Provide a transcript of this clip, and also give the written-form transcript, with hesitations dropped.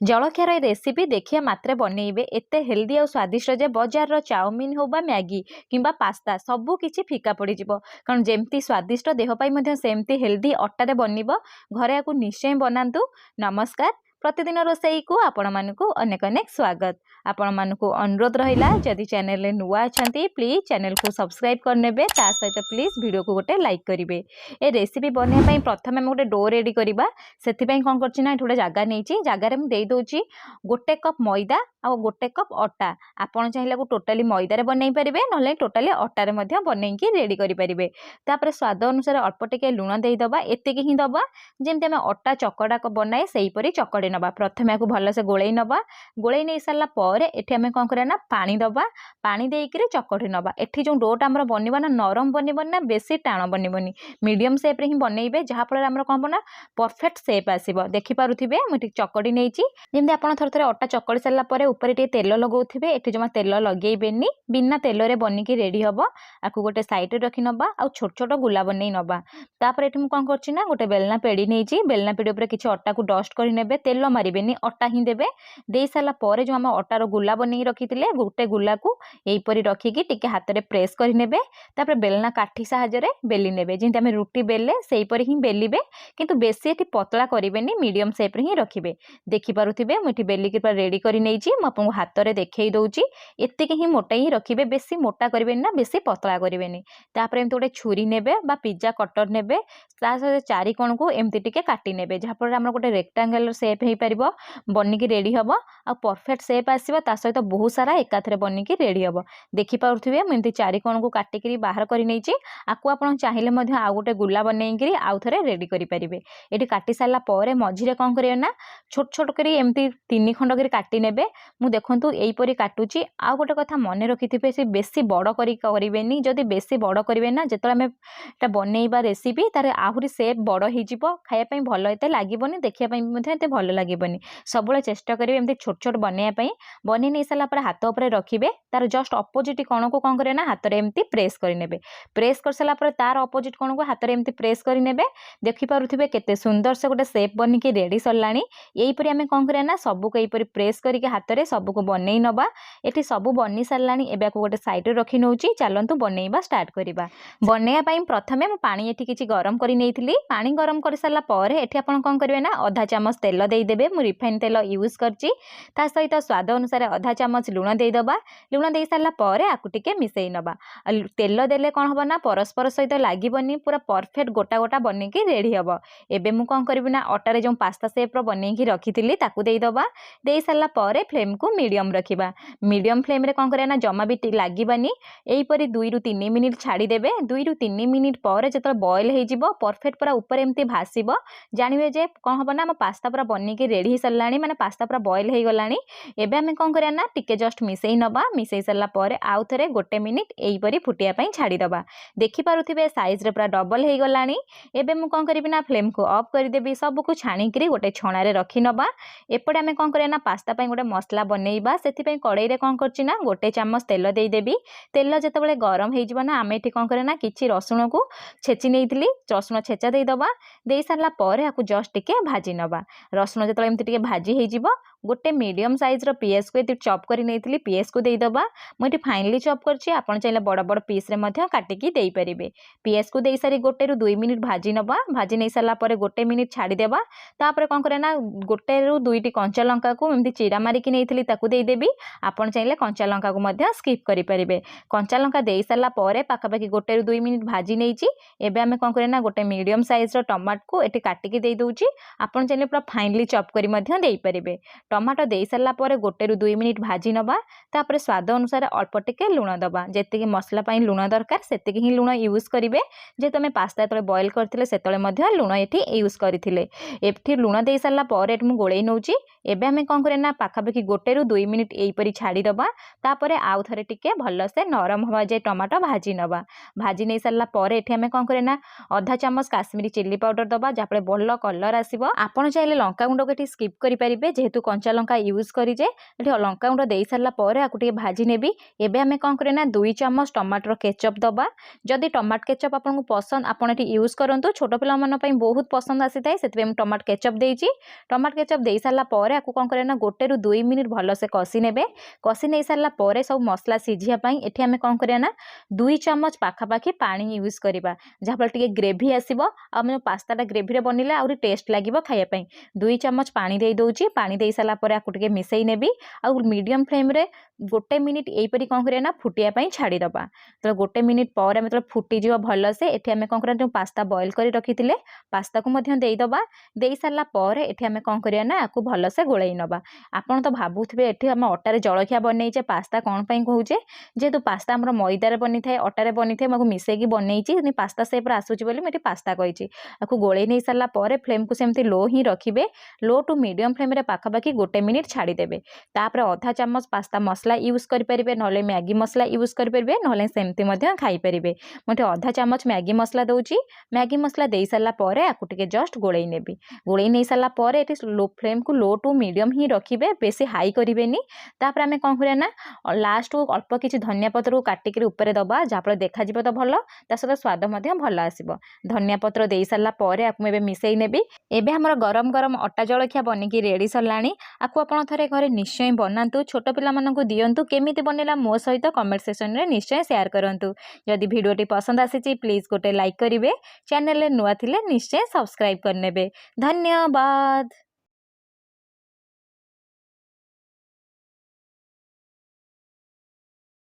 जलखियार recipe देखिए मात्रे बनइबे एते healthy और स्वादिष्ट जे बजार चाउमिन हो बा मैगी किंबा पास्ता सबू किछि फीका पड़ी जिवो कारण जेमती स्वादिष्ट देह पाई मध्य सेमती हेल्दी अट्टा बनिबो घरे आकु निश्चय बनातु। नमस्कार, प्रतिदिन रोसई को आपण मानकु अनेक अनेक स्वागत। आपण मानकु अनुरोध रहिला जदि चैनल रे नुआ अछंती प्लीज चैनल को सब्सक्राइब करनेबे ता सहित प्लीज वीडियो को गोटे लाइक करिवे। ए रेसिपी बनया पई प्रथमे हम गोटे डो रेडी करबा। सेति पई कोन करछि ना एठोडे जागा नेछि, जागा रे हम देई दोछि गोटे कप मैदा और गोटे कप अटा। आपण चाहिला को टोटली मैदा रे बनै परिबे नले टोटली अटा रे मध्य बनै की रेडी करि परिबे। तापर स्वाद अनुसार अल्प टिके लूण देई दबा, एतिकी ही दबा जेमते हम अटा चकड़ा को बनाए सेही परी चकड़ी नबा। प्रथमे आकु भल से गोळेई नबा, गोळेई नै साला परे एठी हमें कोन करे ना पानी दबा, पानी देई कि चकड़ी नबा। एठी जो डोटा हमर बनिबो ना नरम बनिबो ना बेसी टाण बनिबोनी, मीडियम शेप रे ही बनइबे जहा फल हमर कोन बना परफेक्ट शेप आसीबो। देखि पारुथिबे मु ठीक चकड़ी नैची जेमते आपण थर थरे अटा चकड़ी साला परे ऊपर टे तेल लगाउथिबे। एठी जमा तेल लगेइबेनी, बिना तेल रे बनि की रेडी हबो। आकु गोटे साइड रे रखि नबा आ छोट छोट गुला बनै नबा। तापर एठी मु कोन करछि ना गोटे बेलना पेड़ी नैची, बेलना पेड़ी ऊपर किछि अटा को डस्ट करि नेबे, तेल मारिबेनी अटा ही देबे। देई साला परे जो हम अटा रो गुला बनै रखिथिले गोटे गुला को एई परी रखि की टिके हाथ रे प्रेस करि नेबे। तापर बेलना काठी सहायता रे बेली नेबे, जेंति हम रोटी बेले सेई परी ही बेलिबे, किंतु बेसी एठी पतला करिबेनी, मीडियम शेप रे ही रखिबे। देखि पारुथिबे मु एठी बेली के रेडी करि नैची, म आपन हाथ रे देखै दउची। एतिके ही मोटा ही रखिबे, बेसी मोटा करिबेनी ना बेसी पतला करिबेनी। तापर एमति गोटे छुरी नेबे बा पिज्जा कटर नेबे, ता सहित चारि कोण को एमति टिके काटी नेबे जहा पर हमर गोटे रेक्टेंगुलर शेप हे परिबो, बनि की रेडी हबो आ परफेक्ट शेप आसीबो। ता सहित बहुत सारा एकाथरे बनि की रेडी हबो। देखि पारुथिबे म एमति चारि कोण को काटी करी बाहर करि नैची। आकु आपण चाहिले मध्य आ गोटे गुला बनै करी आउ थरे रेडी करि परिबे। एठी काटी साला परे मझिरे कोन करियो ना छोट छोट करी एमति 3 खंड करी काटी नेबे। मु देखंतु एई परी काटुची। आ गोटे कथा मने रखिथिबे से बेसी बड़ करी करिबेनी, जदी बेसी बड़ करिवे ना जेतले हमें एटा बनेइबा रेसिपी तारे आहुरी शेप बड़ हे जिवो, खाया पई भलो एते लागिबोनी, देखिया पई मधे एते भलो लागिबोनी। सबले चेष्टा करिवे एमति छोट छोट बनेया पई। बने नै साला पर हाथ ऊपर रखिबे, तार जस्ट अपोजिट कोण को कोन करे ना हाथ रे एमति प्रेस करि नेबे। प्रेस कर साला पर तार अपोजिट कोण को हाथ रे एमति प्रेस करि नेबे। देखि पारुथिबे केते सुंदर से गोटे शेप बनि की रेडी सरलानी। एई परी हमें कोन करे ना सबु को एई परी प्रेस करि के हाथ रे सबु को बनै नबा। एठी सबु बनि सरलानी, एबे को गोटे साइड रे रखि नउची। चलंतु बनेइबा स्टार्ट करिबा। बनेया पई प्रथमे म पानी एठी किछि गरम करि नेइथिली। पानी गरम करि साला परे एठी आपण कोन करिवे ना आधा चामच तेल देई देबे। मु रिफाइन तेल यूज करची। ता सहित स्वाद अनुसार आधा चामच लूण देई दबा। लूण देई साला परे आकु टिके मिसेई नबा। तेल देले कोन हबो ना परस्पर सहित लागिबोनी, पूरा परफेक्ट गोटा गोटा बनि की रेडी हबो। एबे मु कोन करिबि ना अटा रे जो पास्ता शेप रो बनै की रखिथिली ताकू देई दबा। देई साला परे फ्लेम को मीडियम रखिबा। मीडियम फ्लेम रे कोन करे ना जमा भी लागिबानी। एई परी 2 रु 3 मिनिट छाडी देबे। 2 रु 3 मिनिट परे जतल बॉयल हे जिवो परफेक्ट पूरा ऊपर एमती भासीबो, जानिबे जे कोन हबो ना हम पास्ता पूरा बनि की रेडी हे सरलानी, माने पास्ता पूरा बॉयल हे गलानी। एबे हमें कोन करे ना टिके जस्ट मिसेई नबा। मिसेई सरला परे आउ थरे 1 मिनिट एई परी फुटिया पई छाडी दबा। देखि पारुथिबे साइज रे पूरा डबल हे गलानी। एबे मु कोन करिबि ना फ्लेम को ऑफ कर देबी, सब को छाणी करी गोटे छणा रे रखि नबा। एपटे हमें कोन करे ना पास्ता पई गोटे मसला बनेइबा। सेति पई कड़ाई रे कोन करछि ना गोटे चामच तेल देई देबी। तेल जेतेबेले गरम हे जिवो ना आमे एठी कोन करे ना किछि रसुण को छेची नेइथिली, रसुण छेचा देई दबा। देई सारला परे आकु जस्ट टिके भाजी नबा। रसुण जेतेबेले एमति टिके भाजी हे जिवो, गोटे मीडियम साइज रो पीएस को एति चॉप करि नेइथिली, पीएस को देई दबा। मु एठी फाइनली चॉप करछि, आपण चाइले बड़ बड़ पीस रे मध्य काटि की देई परिबे। पीएस को देई सारी 1 रु 2 मिनिट भाजी नबा। भाजी नै सारला परे 1 मिनिट छाडी देबा। तापर कोन करे ना 1 रु 2 टी कंचा लंका को एमति चिरा मारी की नेइथिली ताकू देई देबी। आपण चाइले कंचा लंका को मध्य स्किप करि परिबे। कंचा लंका देई सारला परे पाखापाखि 1 रु 2 मिनिट भाजी नेइची। एबे हमें कोन करे ना गोटे मीडियम साइज रो टमाटो को एठी काटि की देई दउची। आपण चाइले पूरा फाइनली चॉप करी मध्य देई परिबे। टमाटो देई सारला परे 1 रु 2 मिनिट भाजी नबा। तापर स्वाद अनुसार अल्प टिके लूण दबा। जेतिकी मसला पई लूण दरकार सेतिकी ही लूण यूज करिवे। जे तमे पास्ता तळे बॉयल करथिले सेतळे मध्य लूण एठी यूज करिथिले। एठी लूण देई सारला परे एठी मु गोळेई नउची। एबे हमें कोन करे ना पाखापाखि 1 रु 2 मिनिट एई परी छाडी दबा। तापरे आउ थरे टिके भल से नरम हवा जे टमाटो भाजी नबा। भाजी नै सारला परे एठी हमें कोन करे ना आधा चामच काश्मीरी चिल्ली पाउडर दबा, जापळे भल कलर आसीबो। आपण चाइले लंका गुंड लोग ये स्किप करेंगे जेहेतु कंचा लंका यूज करेजे ये लंका गुंड दे सारा पर आपको भाजी नेबी। एबे आमे कौन करना 2 चम्मच टमाटर केचप दबा। जदि टमाटो केचप आपको पसंद आप यूज करूँ छोट पिला बहुत पसंद आसी था से टमाटो केचप देती। टमाटो केचप दे सारा पर आपको कौन करना 1 ରୁ 2 मिनिट भलसे कषि ने कषि नहीं सारा सब मसला सीझापी ये आम कौन करना 2 चम्मच पाखापाखि पानी यूज करवा जहाँफल टे ग्रेवी आसो आम पास्ता ग्रेवी बनने आहरी टेस्ट लगे खायापी। 2 चम्मच पानी दे दूची पानी दे सारा पर आपको टे मिसई नेबी आ मीडियम फ्लेम रे 1 मिनिट यहीपरी कौन करना फुटियापाई छाड़ीदबा। तो 1 मिनिट पर मतलब फुटीज भलसे ये आम कौन करना पास्ता बॉयल कर रखी पास्ता को देदबा। दे सारा पर ये आम कौन करना आपको भलसे गोलई नवा। आपन तो भावुथे ये आम अटारे जलखिया बनईचे पास्ता कौन पाई कहूचे जेहेतु पास्ता आम मैदार बनी थाए अटारे बनी थाए मिसेकी बनई पास्ता सेप आसूची बोली मुझे पास्ता कही आपको गोलई नहीं सारा पर फ्लेम को सेमती लो ही रखिए। लो टू मीडियम फ्लेम रे पाखापाखि 1 मिनिट छाड़ीदेवे। तापर अधा चम्मच पास्ता मसला यूज करेंगे ना मैगी मसला यूज करेंगे ना सेमती खाईपारे। मुझे अधा चम्मच मैगी मसला दूची मैगी मसला दे सारा पर आपको टे जस्ट गोलई नेबी। गोलई नहीं सारा पर ये लो फ्लेम को लो टू मीडियम ही रखिए बेसी हाई करेंगे। तापर आम कौन करना लास्ट को अल्प किसी धनिया पत्र को काटिक ऊपर दबा जहाँफल देखा तो भल ता सहित स्वाद भल आसो। धनिया पत्र दे सारा पर आपको मिसई नेबी। एबे हमर गरम गरम अटा जलखिया बनिकी रेडी सरलाणी। आपको आपण थरे घरे निश्चय बनातु छोट पिला मानकु दियंतु केमिति बनेला मो सहित कमेंट सेक्शन रे निश्चय शेयर करंतु। जदि वीडियोटी पसंद आसीची प्लीज गोटे लाइक करिवे। चैनल रे नुआ थिले निश्चय सब्सक्राइब करनेबे। धन्यवाद।